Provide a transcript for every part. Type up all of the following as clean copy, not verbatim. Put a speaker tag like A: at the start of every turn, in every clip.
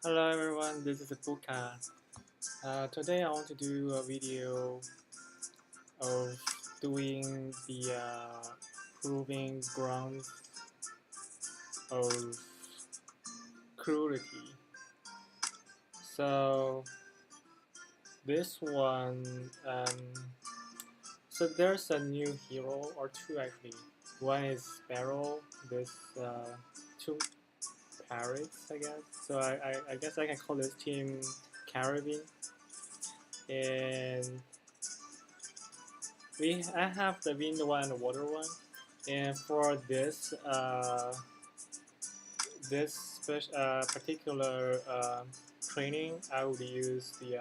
A: Hello everyone, this is Buka. Today I want to do a video of doing the proving grounds of cruelty. So this one, so there's a new hero or two actually. One is Sparrow. This two pirates, I guess. So I guess I can call this team Caribbean. And I have the wind one and the water one, and for this particular training, I would use the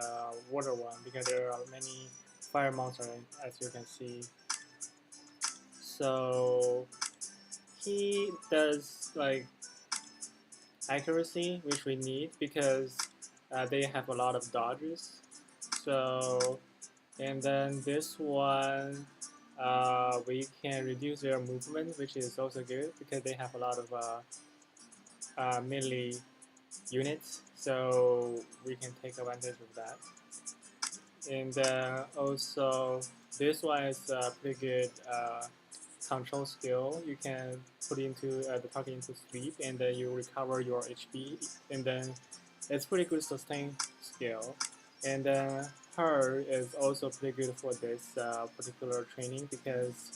A: water one because there are many fire monsters as you can see. So he does like accuracy, which we need because they have a lot of dodges. So and then this one, we can reduce their movement, which is also good because they have a lot of melee units, so we can take advantage of that. And also, this one is a pretty good control skill. You can put into the target into sleep, and then you recover your HP, and then it's pretty good sustain skill. And her is also pretty good for this particular training because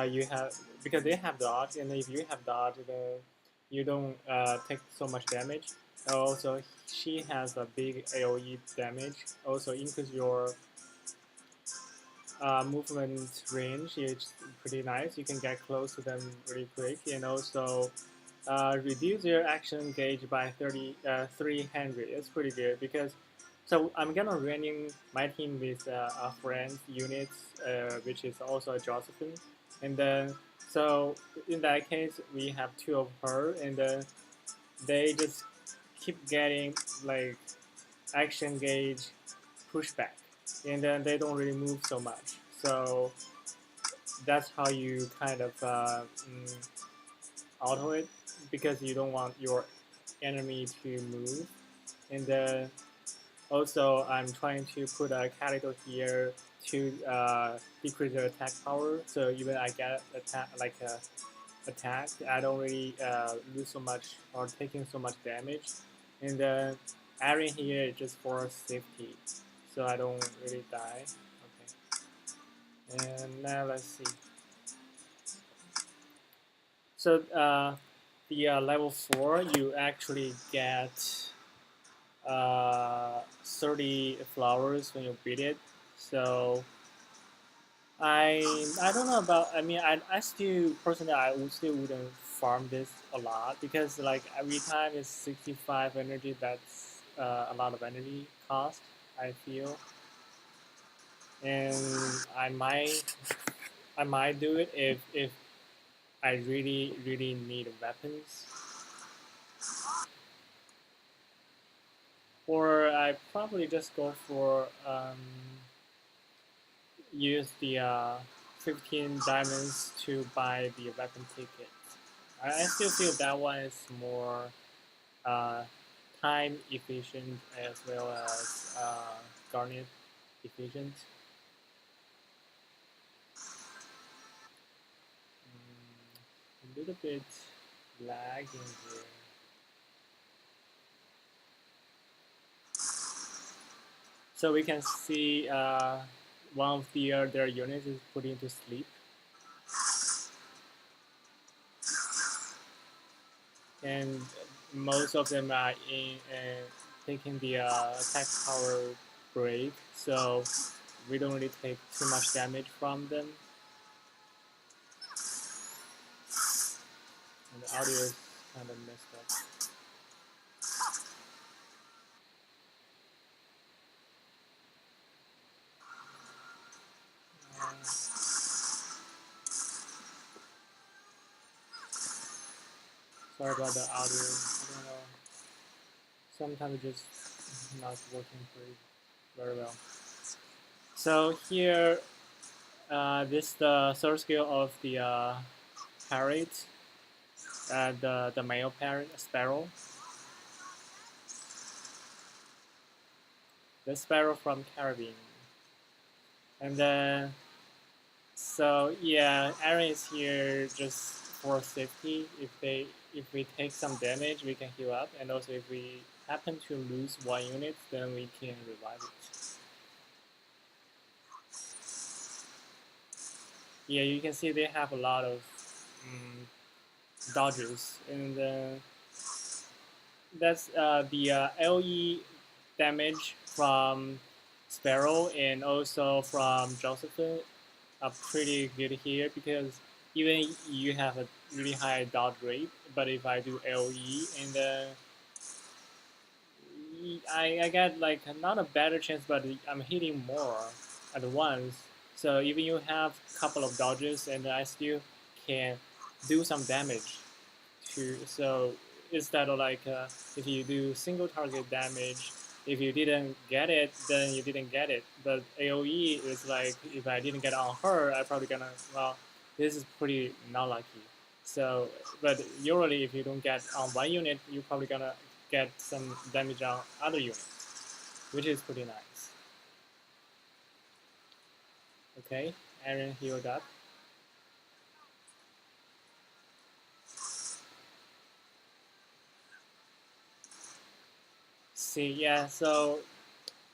A: you have because they have dodge, and if you have dodge, you don't take so much damage. Also, she has a big AOE damage. Also, increase your movement range. It's pretty nice. You can get close to them really quick, and also reduce your action gauge by 300. It's pretty good because so I'm gonna running my team with a friend units, which is also a Josephine, and then so in that case we have two of her, and then they just keep getting like action gauge pushback, and then they don't really move so much. So that's how you kind of auto it because you don't want your enemy to move, and then also, I'm trying to put a character here to decrease their attack power. So even I get attack, I don't really lose so much or taking so much damage. And then adding here is just for safety, so I don't really die. Okay. And now let's see. So the level 4, you actually get 30 flowers when you beat it. So I don't know about. I mean, I still personally I would still wouldn't farm this a lot because like every time it's 65 energy. That's a lot of energy cost. I feel, and I might I might do it if I really need weapons, or I probably just go for use the 15 diamonds to buy the weapon ticket. I still feel that one is more uh, time efficient as well as garnet efficient. A little bit lagging here. So we can see one of their units is put into sleep. And most of them are in taking the attack power break, so we don't really take too much damage from them. And the audio is kind of messed up. Sorry about the audio. I don't know. Sometimes it's just not working very well. So here, this is the third skill of the parrot, the male parrot, sparrow. the Sparrow from Caribbean. And then, so yeah, Aaron is here just for safety. If we take some damage, we can heal up, and also if we happen to lose one unit, then we can revive it. Yeah, you can see they have a lot of dodges, and that's the LE damage from Sparrow and also from Josephine are pretty good here because even you have a really high dodge rate, but if I do LE and I get like not a better chance, but I'm hitting more at once. So even you have a couple of dodges, and I still can do some damage to. So instead of like if you do single target damage, if you didn't get it, then you didn't get it. But AOE is like if I didn't get on her, I probably gonna well, this is pretty not lucky. So, but usually if you don't get on one unit, you're probably gonna get some damage on other units, which is pretty nice. Okay, Aaron healed up. See, yeah, so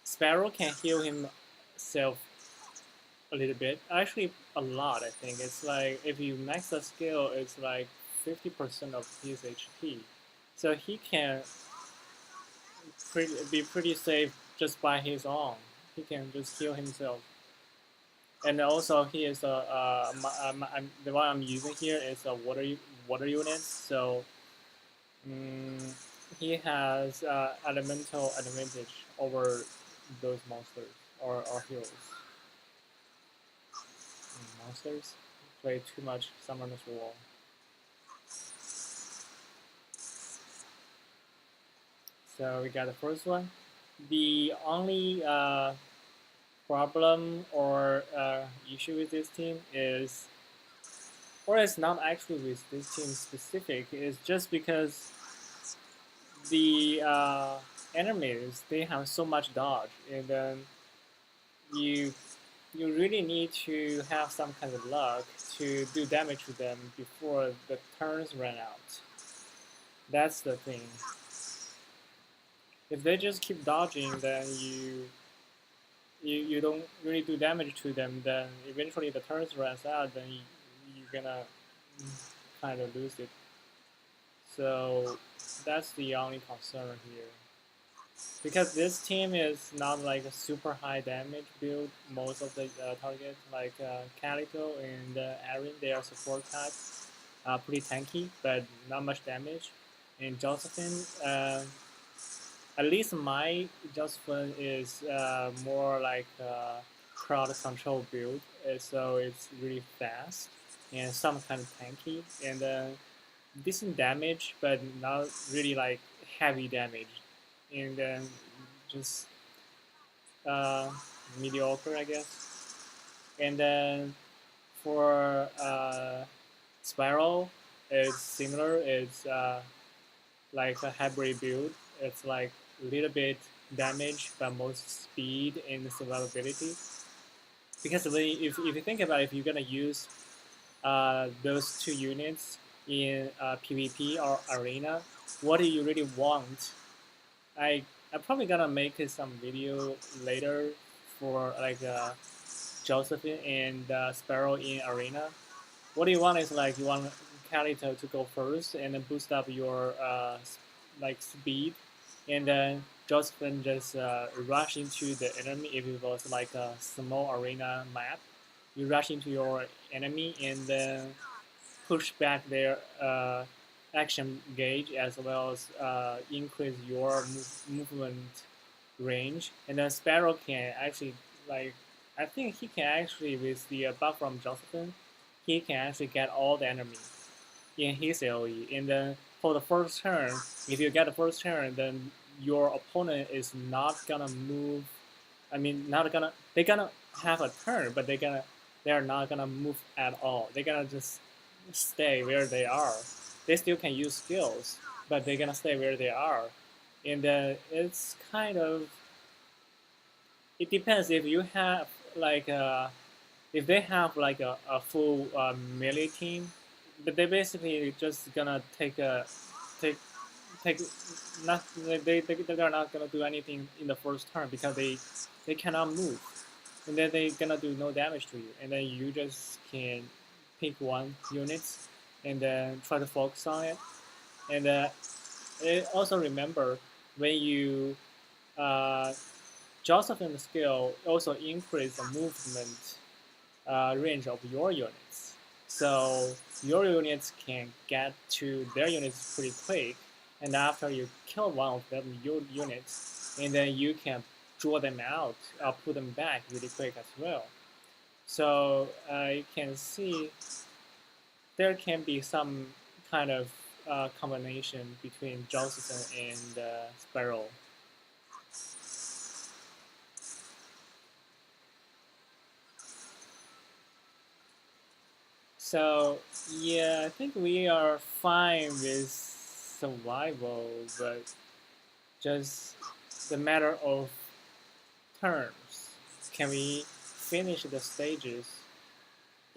A: Sparrow can heal himself a little bit. Actually, a lot, I think. It's like, if you max the skill, it's like 50% of his HP. So he can be pretty safe just by his own. He can just heal himself. And also, he is the one I'm using here is a water unit. So he has elemental advantage over those monsters or heroes. Monsters play too much Summoner's War. So we got the first one. The only problem or issue with this team is, or it's not actually with this team specific, is just because the enemies they have so much dodge, and then you you really need to have some kind of luck to do damage to them before the turns run out. That's the thing. If they just keep dodging, then you don't really do damage to them. Then eventually the turns runs out. Then you're gonna kind of lose it. So that's the only concern here. Because this team is not like a super high damage build. Most of the targets like Calico and Aaron, they are support types, pretty tanky, but not much damage. And Josephine, at least my Josephine is more like a crowd control build, so it's really fast and some kind of tanky and decent damage, but not really like heavy damage, and then just uh, mediocre, I guess. And then for Spiral, it's similar. It's like a hybrid build. It's like a little bit damage, but most speed and survivability. Because if you think about it, if you're gonna use those two units in PvP or arena, what do you really want? I'm probably gonna make some video later for like Josephine and Sparrow in arena. What do you want is like you want Calito to go first and then boost up your like speed, and then Josephine just rush into the enemy if it was like a small arena map. You rush into your enemy and then push back their action gauge as well as increase your movement range. And then Sparrow can actually like I think he can actually with the buff from Josephine, he can actually get all the enemy in his AoE. And then for the first turn, if you get the first turn, then your opponent is not gonna move. I mean, not gonna. They're gonna have a turn, but they're not gonna move at all. They're gonna just stay where they are. They still can use skills, but they're gonna stay where they are. And it's kind of it depends if you have like if they have like a full melee team, but they basically just gonna take take not they're not gonna do anything in the first turn because they cannot move, and then they gonna do no damage to you, and then you just can pick one unit and then try to focus on it, and also remember when you uh, Josephine skill also increase the movement range of your units. So your units can get to their units pretty quick, and after you kill one of them, your units, and then you can draw them out or put them back really quick as well. So you can see there can be some kind of combination between Josephine and Sparrow. So yeah, I think we are fine with survival, but just the matter of turns. Can we finish the stages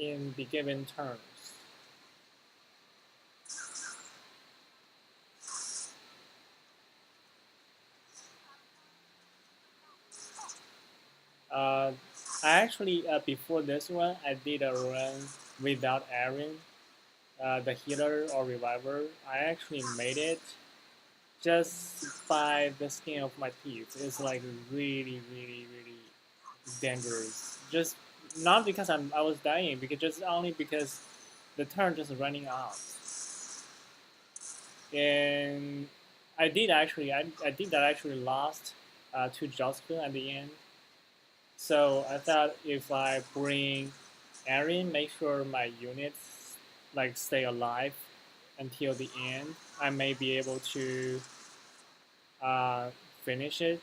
A: in the given turns? Uh, I actually before this one I did a run without Aaron, the healer or reviver. I actually made it just by the skin of my teeth. It's like really, really, really dangerous. Just not because I was dying, because just only because the turn just running out. And I did that actually lost to Jocelyn at the end. So I thought if I bring Erin, make sure my units like stay alive until the end, I may be able to uh, finish it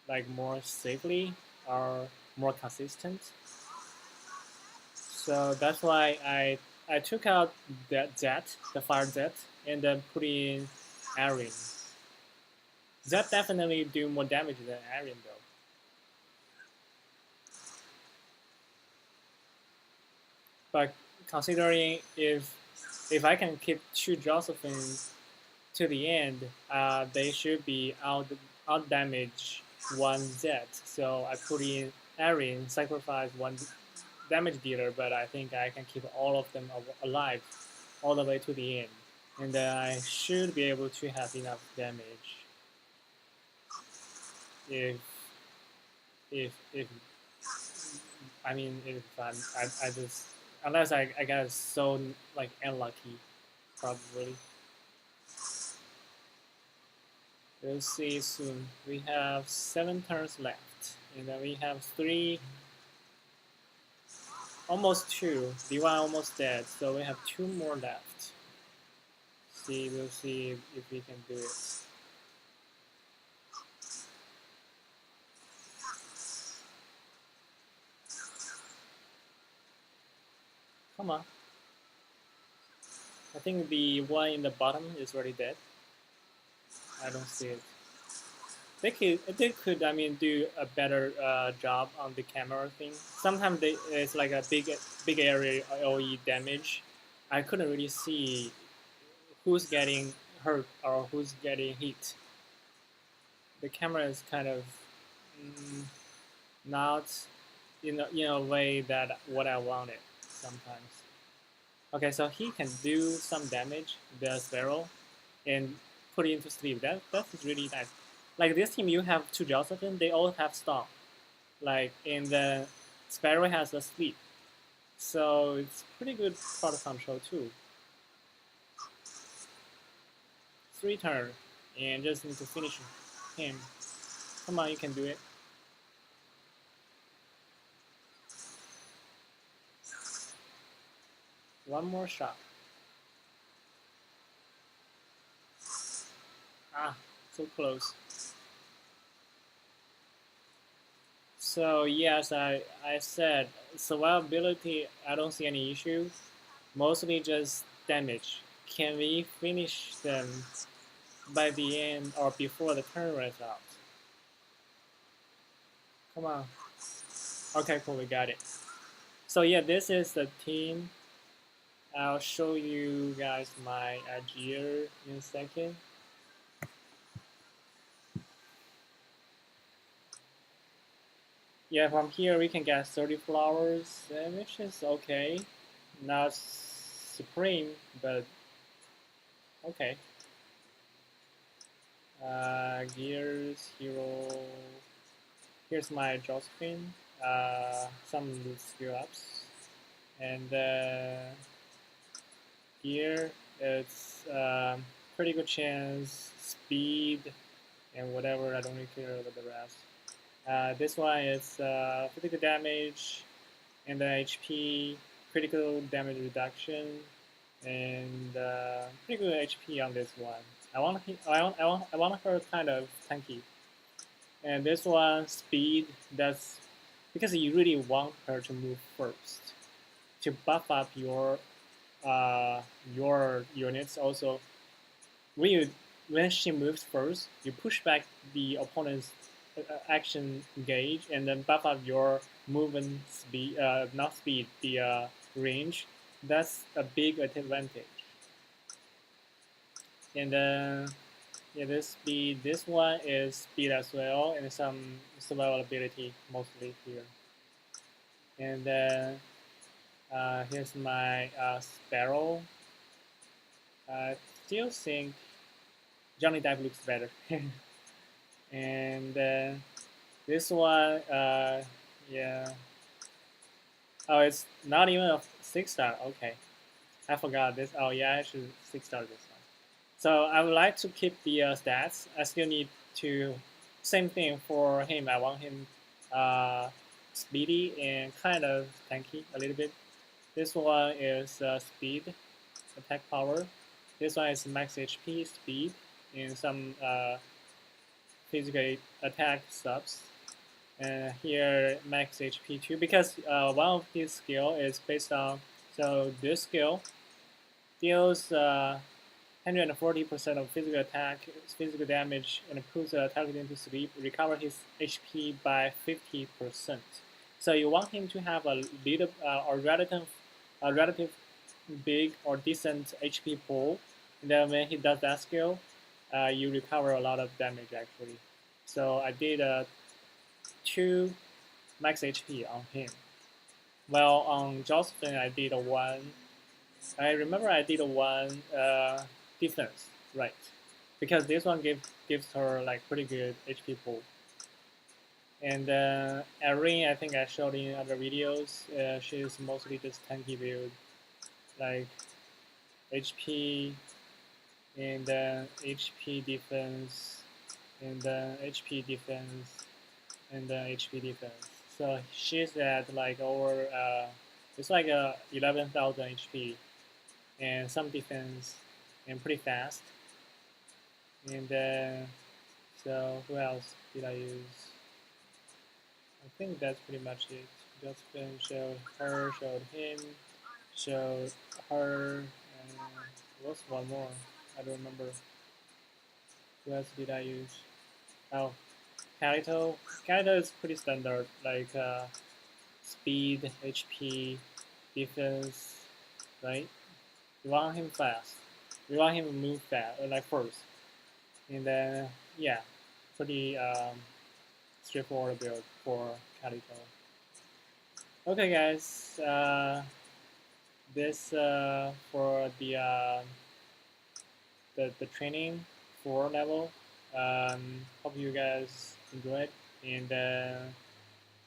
A: like more safely or more consistent. So that's why I took out the fire jet, and then put in Erin. That definitely do more damage than Erin though. But considering if I can keep two Josephine to the end, they should be out damage one Z. So I put in Erin, sacrifice one damage dealer, but I think I can keep all of them alive all the way to the end, and I should be able to have enough damage if if I mean if I just unless I got so like unlucky probably. We'll see soon. We have 7 turns left, and then we have three, almost two. The one almost dead, so we have two more left. We'll see if we can do it. Come on. I think the one in the bottom is already dead. I don't see it. They could, I mean, do a better job on the camera thing. Sometimes it's like a big area AOE damage. I couldn't really see who's getting hurt or who's getting hit. The camera is kind of mm, not in a way that what I wanted sometimes. Okay, so he can do some damage, the Sparrow, and put it into sleep. That's really nice. Like this team, you have two Josephine, they all have Stomp. Like, and the Sparrow has a sleep. So it's pretty good product control too. 3 turn, and just need to finish him. Come on, you can do it. One more shot. Ah, so close. So yes, I said survivability, I don't see any issue. Mostly just damage. Can we finish them by the end or before the turn runs out? Come on. Okay, cool, we got it. So yeah, this is the team. I'll show you guys my gear in a second. Yeah, from here we can get 30 flowers, which is okay. Not supreme, but okay. Gears, hero. Here's my Josephine. Some skill ups. And here it's pretty good chance, speed, and whatever. I don't really care about the rest. This one is physical damage and then HP, critical damage reduction, and pretty good HP on this one. I want her kind of tanky. And this one speed. That's because you really want her to move first to buff up your units. Also, when you when she moves first, you push back the opponent's action gauge and then buff up your movement speed, not speed, the range. That's a big advantage. And then yeah, this one is speed as well, and some survival ability mostly here. And then here's my Sparrow. I still think Johnny Depp looks better. And this one, yeah. Oh, it's not even a 6-star. Okay, I forgot this. Oh yeah, I should 6-star this one. So I would like to keep the stats. I still need to. Same thing for him. I want him speedy and kind of tanky a little bit. This one is speed, attack power. This one is max HP, speed, and some physical attack subs. And here max HP too, because one of his skill is based on, so this skill deals 140% of physical attack, physical damage, and puts the target into sleep, recover his HP by 50%. So you want him to have a little a relative big or decent HP pool. And then when he does that skill, you recover a lot of damage actually. So I did 2 max HP on him. Well, on Josephine I did a 1. I remember I did a 1 defense, right? Because this one gives her like pretty good HP pool. And Erin, I think I showed in other videos, she's mostly just tanky build, like HP, and then HP defense, and then HP defense, and then HP defense. So she's at like over, it's like 11,000 HP, and some defense, and pretty fast. And then, so who else did I use? I think that's pretty much it. Josephine showed her, showed him, showed her, and what's one more? I don't remember. Who else did I use? Oh, Calito. Calito is pretty standard, like speed, HP, defense, right? You want him fast. You want him to move fast, like first. And then, yeah, pretty straightforward build for Calito. Okay, guys, this for the training 4 level. Hope you guys enjoyed, and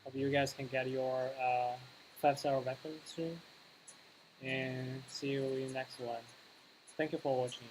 A: hope you guys can get your 5-star weapon soon. And see you in the next one. Thank you for watching.